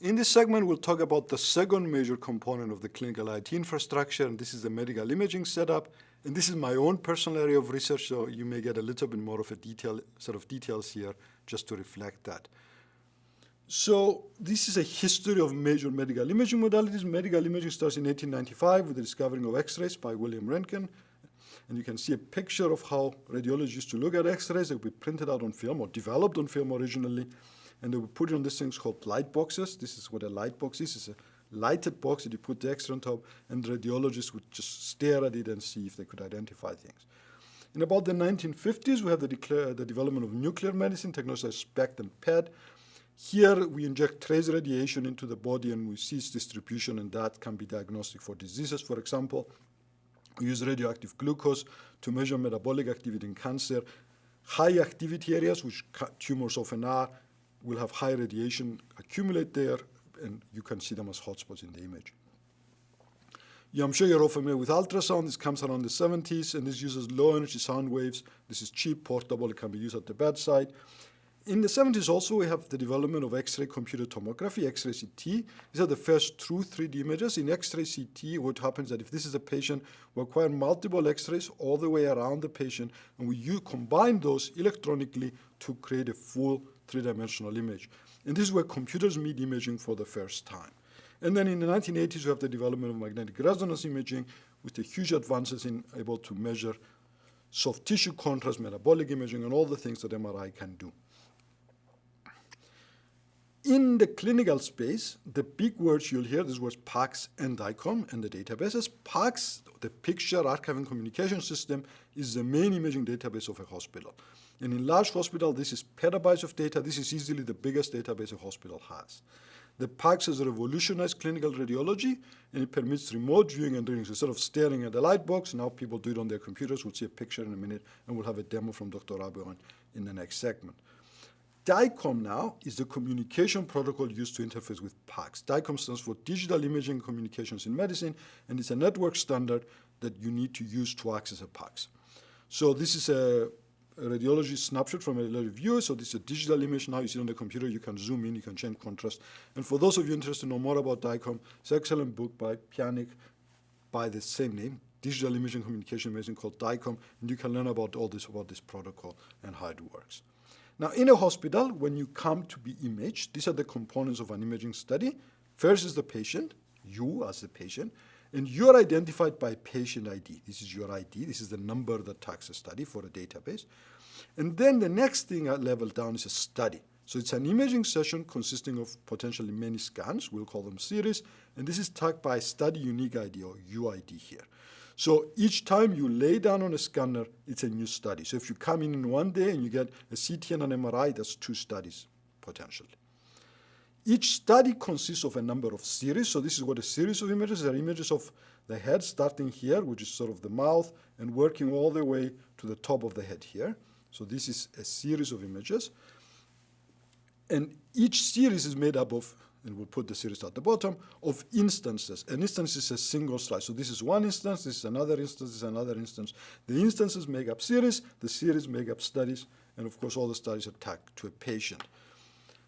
In this segment, we'll talk about the second major component of the clinical IT infrastructure, and this is the medical imaging setup. And this is my own personal area of research, so you may get a little bit more of a details here just to reflect that. So this is a history of major medical imaging modalities. Medical imaging starts in 1895 with the discovering of X-rays by William Röntgen. And you can see a picture of how radiologists used to look at X-rays. They would be printed out on film or developed on film originally. And they would put it on these things called light boxes. This is what a light box is. It's a lighted box that you put the X-ray on top, and radiologists would just stare at it and see if they could identify things. In about the 1950s, we have the development of nuclear medicine, technologies like SPECT and PET. Here, we inject trace radiation into the body, and we see its distribution, and that can be diagnostic for diseases. For example, we use radioactive glucose to measure metabolic activity in cancer. High activity areas, which tumors often are, will have high radiation accumulate there, and you can see them as hotspots in the image. Yeah, I'm sure you're all familiar with ultrasound. This comes around the 70s, and this uses low-energy sound waves. This is cheap, portable. It can be used at the bedside. In the 70s also, we have the development of X-ray computed tomography, X-ray CT. These are the first true 3D images. In X-ray CT, what happens is that if this is a patient, we acquire multiple X-rays all the way around the patient, and we combine those electronically to create a full three-dimensional image. And this is where computers meet imaging for the first time. And then in the 1980s, we have the development of magnetic resonance imaging with the huge advances in able to measure soft tissue contrast, metabolic imaging, and all the things that MRI can do. In the clinical space, the big words you'll hear, these words PACS and DICOM and the databases. PACS, the Picture Archiving Communication System, is the main imaging database of a hospital. And in large hospital, this is petabytes of data. This is easily the biggest database a hospital has. The PACS has revolutionized clinical radiology, and it permits remote viewing and readings. Instead of staring at the light box, now people do it on their computers. We'll see a picture in a minute, and we'll have a demo from Dr. Abe in the next segment. DICOM now is the communication protocol used to interface with PACS. DICOM stands for Digital Imaging Communications in Medicine, and it's a network standard that you need to use to access a PACS. So this is a radiology snapshot from a radiology view. So this is a digital image. Now you see it on the computer. You can zoom in. You can change contrast. And for those of you interested to know more about DICOM, it's an excellent book by Pianic by the same name, Digital Imaging Communication Medicine, called DICOM. And you can learn about all this, about this protocol and how it works. Now, in a hospital, when you come to be imaged, these are the components of an imaging study. First is the patient, you as the patient, and you're identified by patient ID. This is your ID. This is the number that tags a study for a database. And then the next thing at level down is a study. So it's an imaging session consisting of potentially many scans. We'll call them series. And this is tagged by study unique ID or UID here. So each time you lay down on a scanner, it's a new study. So if you come in one day and you get a CT and an MRI, that's 2 studies potentially. Each study consists of a number of series. So this is what a series of images are. Images of the head starting here, which is sort of the mouth, and working all the way to the top of the head here. So this is a series of images. And each series is made up of, and we'll put the series at the bottom, of instances. An instance is a single slide. So this is one instance, this is another instance, this is another instance. The instances make up series, the series make up studies, and of course all the studies are tagged to a patient.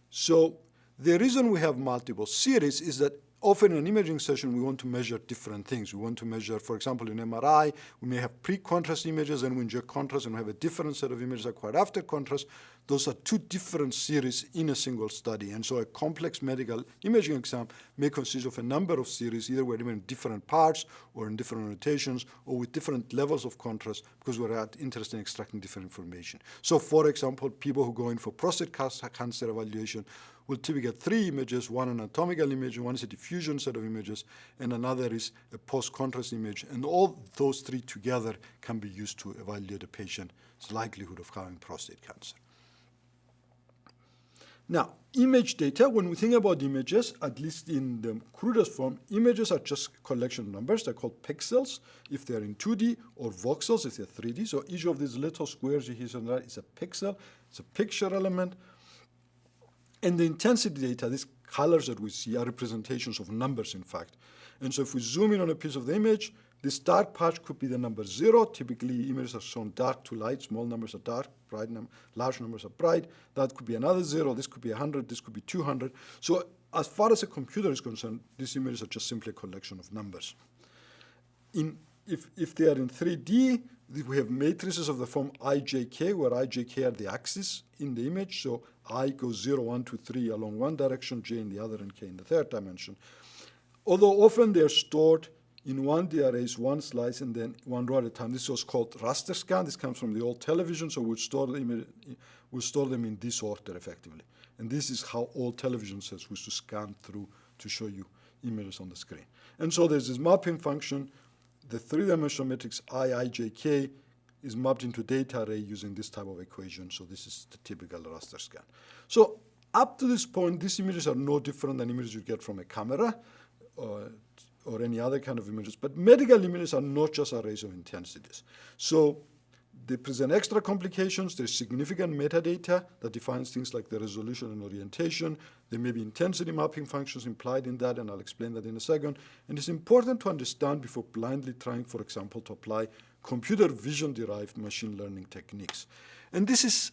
So the reason we have multiple series is that often in an imaging session, we want to measure different things. We want to measure, for example, in MRI, we may have pre-contrast images, and we inject contrast, and we have a different set of images acquired after contrast. Those are 2 different series in a single study. And so a complex medical imaging exam may consist of a number of series, either we're in different parts or in different rotations or with different levels of contrast, because we're interested in extracting different information. So for example, people who go in for prostate cancer evaluation will typically get 3 images, one anatomical image, one is a diffusion set of images, and another is a post-contrast image. And all those 3 together can be used to evaluate a patient's likelihood of having prostate cancer. Now, image data, when we think about images, at least in the crudest form, images are just collection numbers. They're called pixels if they're in 2D, or voxels if they're 3D. So each of these little squares you see on the right is a pixel. It's a picture element. And the intensity data, these colors that we see, are representations of numbers, in fact. And so if we zoom in on a piece of the image, this dark patch could be the number 0. Typically, images are shown dark to light. Small numbers are dark, large numbers are bright. That could be another 0. This could be 100. This could be 200. So as far as a computer is concerned, these images are just simply a collection of numbers. If they are in 3D, we have matrices of the form ijk, where ijk are the axes in the image. So I goes 0, 1, 2, 3 along one direction, j in the other, and k in the third dimension. Although often they are stored in one arrays, one slice, and then one row at a time. This was called raster scan. This comes from the old television, so we'll store them in this order effectively. And this is how old television sets used to scan through to show you images on the screen. And so there's this mapping function. The three-dimensional matrix ijk is mapped into a data array using this type of equation. So this is the typical raster scan. So up to this point, these images are no different than images you get from a camera or any other kind of images. But medical images are not just arrays of intensities. So they present extra complications. There's significant metadata that defines things like the resolution and orientation. There may be intensity mapping functions implied in that, and I'll explain that in a second. And it's important to understand before blindly trying, for example, to apply computer vision-derived machine learning techniques. And this is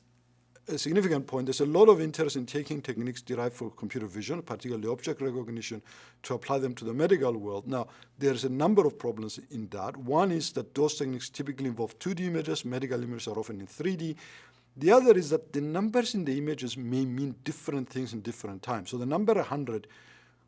a significant point. There's a lot of interest in taking techniques derived from computer vision, particularly object recognition, to apply them to the medical world. Now, there's a number of problems in that. One is that those techniques typically involve 2D images. Medical images are often in 3D. The other is that the numbers in the images may mean different things in different times. So the number 100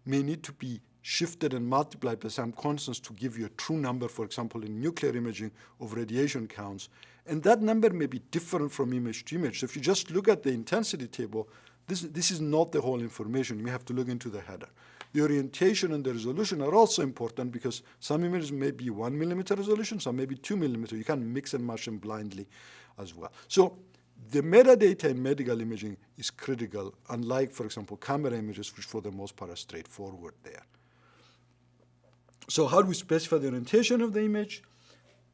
may need to be shifted and multiplied by some constants to give you a true number, for example, in nuclear imaging of radiation counts. And that number may be different from image to image. So if you just look at the intensity table, this is not the whole information. You may have to look into the header. The orientation and the resolution are also important because some images may be 1 millimeter resolution, some may be 2 millimeter. You can't mix and match them blindly as well. So the metadata in medical imaging is critical, unlike, for example, camera images, which for the most part are straightforward there. So how do we specify the orientation of the image?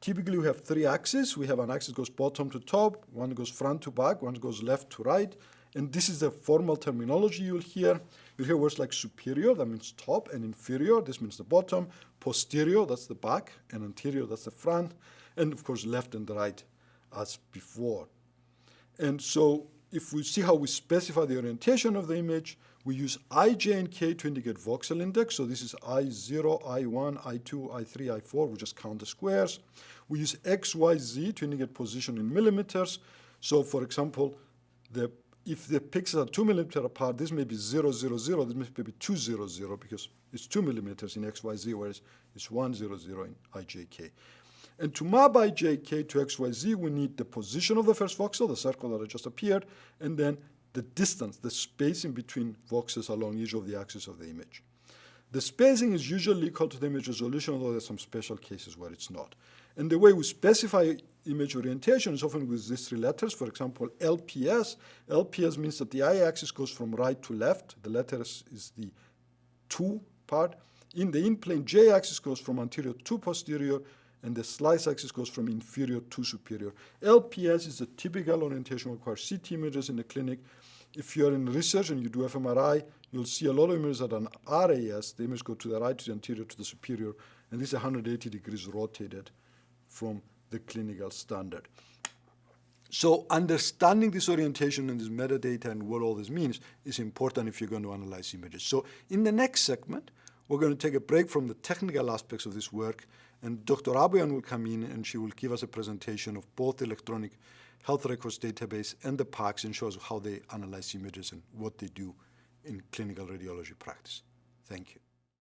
Typically, we have three axes. We have an axis that goes bottom to top, one goes front to back, one goes left to right. And this is the formal terminology you'll hear. You'll hear words like superior, that means top, and inferior, this means the bottom. Posterior, that's the back, and anterior, that's the front. And of course, left and right as before. And so if we see how we specify the orientation of the image, we use I, J, and K to indicate voxel index. So this is I0, I1, I2, I3, I4. We just count the squares. We use X, Y, Z to indicate position in millimeters. So for example, if the pixels are 2 millimeters apart, this may be 0, 0, 0. This may be 2, 0, 0 because it's 2 millimeters in X, Y, Z, whereas it's 1, 0, 0 in I, J, K. And to map I, J, K to X, Y, Z, we need the position of the first voxel, the circle that just appeared, and then the distance, the spacing between voxels along each of the axes of the image. The spacing is usually equal to the image resolution, although there's some special cases where it's not. And the way we specify image orientation is often with these three letters. For example, LPS. LPS means that the y-axis goes from right to left. The letter is the to part. In the in-plane, j-axis goes from anterior to posterior, and the slice axis goes from inferior to superior. LPS is the typical orientation that requires CT images in the clinic. If you're in research and you do fMRI, you'll see a lot of images that are RAS. The images go to the right, to the anterior, to the superior, and this is 180 degrees rotated from the clinical standard. So understanding this orientation and this metadata and what all this means is important if you're going to analyze images. So in the next segment, we're going to take a break from the technical aspects of this work, and Dr. Aboyan will come in and she will give us a presentation of both the electronic health records database and the PACS and show us how they analyze images and what they do in clinical radiology practice. Thank you.